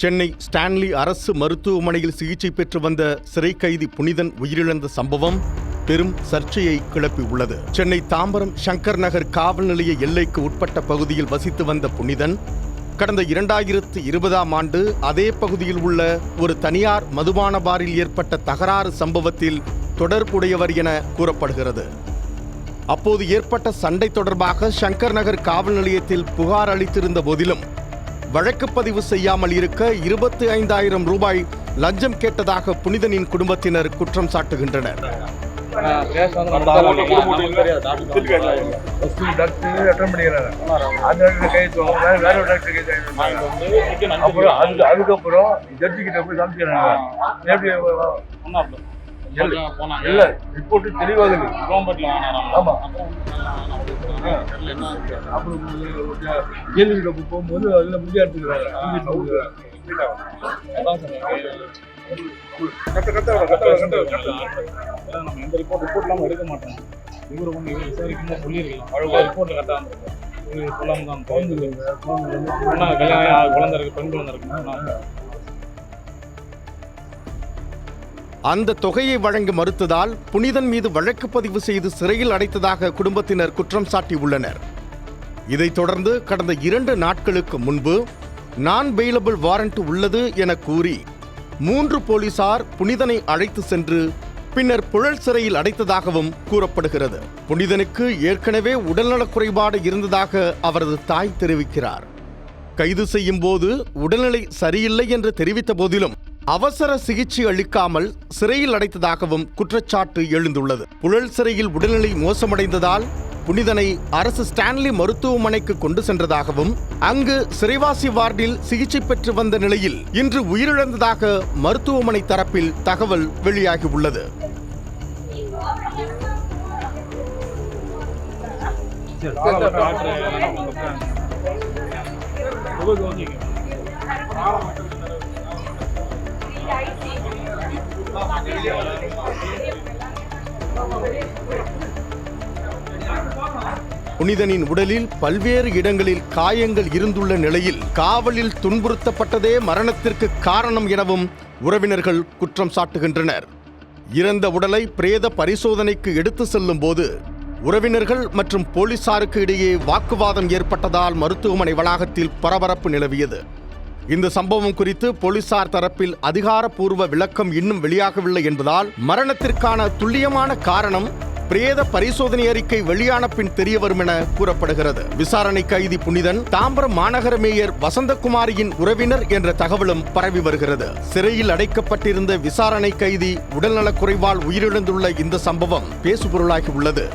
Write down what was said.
Chennai Stanley அரசு மருத்துவமனையில் சிகிச்சை பெற்று வந்த சிறை கைதி புனிதன் உயிரிழந்த சம்பவம் பெரும் சர்ச்சையை கிளப்பியுள்ளது. சென்னை தாம்பரம் சங்கர் நகர் காவல் நிலைய எல்லைக்கு உட்பட்ட பகுதியில் வசித்து வந்த புனிதன் கடந்த 2020ஆம் ஆண்டு அதே பகுதியில் உள்ள ஒரு தனியார் மதுபான பாரில் ஏற்பட்ட தகராறு சம்பவத்தில் தொடர்புடையவர் என கூறப்படுகிறது. அப்போது ஏற்பட்ட சண்டை தொடர்பாக சங்கர் நகர் காவல் நிலையத்தில் புகார் அளித்திருந்த போதிலும் வழக்கு பதிவு செய்யாமல் இருக்க 25,000 ரூபாய் லஞ்சம் கேட்டதாக புனிதனின் குடும்பத்தினர் குற்றம் சாட்டுகின்றனர். அதுக்கப்புறம் ஜட்ஜி கிட்ட போய் இல்ல ரிப்போர்ட் தெளிவாக ஆமா அப்புறம் கேள்வி போகும்போது அதுல முடியா எடுத்துக்கிறாங்க. நம்ம எந்த ரிப்போர்ட்லாம் எடுக்க மாட்டோம். இவரு ஒன்று இவர் விசாரிக்கும் சொல்லியிருக்கலாம். ரிப்போர்ட்ல கரெக்டாக இருந்திருக்கு. சொல்லாம தான் கல்யாணம் குழந்தை இருக்கு, பெண் குழந்தை இருக்கு. அந்த தொகையை வழங்க மறுத்ததால் புனிதன் மீது வழக்கு பதிவு செய்து சிறையில் அடைத்ததாக குடும்பத்தினர் குற்றம் சாட்டியுள்ளனர். இதைத் தொடர்ந்து கடந்த 2 நாட்களுக்கு முன்பு நான் பெயிலபிள் வாரண்ட் உள்ளது என கூறி 3 போலீசார் புனிதனை அழைத்து சென்று பின்னர் புழல் சிறையில் அடைத்ததாகவும் கூறப்படுகிறது. புனிதனுக்கு ஏற்கனவே உடல்நலக் குறைபாடு இருந்ததாக அவரது தாய் தெரிவிக்கிறார். கைது செய்யும் போது உடல்நிலை சரியில்லை என்று தெரிவித்த போதிலும் அவசர சிகிச்சை அளிக்காமல் சிறையில் அடைத்ததாகவும் குற்றச்சாட்டு எழுந்துள்ளது. புழல் சிறையில் உடல்நிலை மோசமடைந்ததால் புனிதனை அரசு ஸ்டான்லி மருத்துவமனைக்கு கொண்டு சென்றதாகவும் அங்கு சிறைவாசி வார்டில் சிகிச்சை பெற்று வந்த நிலையில் இன்று உயிரிழந்ததாக மருத்துவமனை தரப்பில் தகவல் வெளியாகியுள்ளது. புனிதனின் உடலில் பல்வேறு இடங்களில் காயங்கள் இருந்துள்ள நிலையில் காவலில் துன்புறுத்தப்பட்டதே மரணத்திற்கு காரணம் எனவும் உறவினர்கள் குற்றம் சாட்டுகின்றனர். இறந்த உடலை பிரேத பரிசோதனைக்கு எடுத்து செல்லும் போது உறவினர்கள் மற்றும் போலீசாருக்கு இடையே வாக்குவாதம் ஏற்பட்டதால் மருத்துவமனை வளாகத்தில் பரபரப்பு நிலவியது. இந்த சம்பவம் குறித்து போலீசார் தரப்பில் அதிகாரப்பூர்வ விளக்கம் இன்னும் வெளியாகவில்லை என்பதால் மரணத்திற்கான துல்லியமான காரணம் பிரேத பரிசோதனை அறிக்கை வெளியான பின் தெரியவரும் என கூறப்படுகிறது. விசாரணை கைதி புனிதன் தாம்பரம் மாநகர மேயர் வசந்தகுமாரியின் உறவினர் என்ற தகவலும் பரவி வருகிறது. சிறையில் அடைக்கப்பட்டிருந்த விசாரணை கைதி உடல்நலக் குறைவால் உயிரிழந்துள்ள இந்த சம்பவம் பேசுபொருளாகி உள்ளது.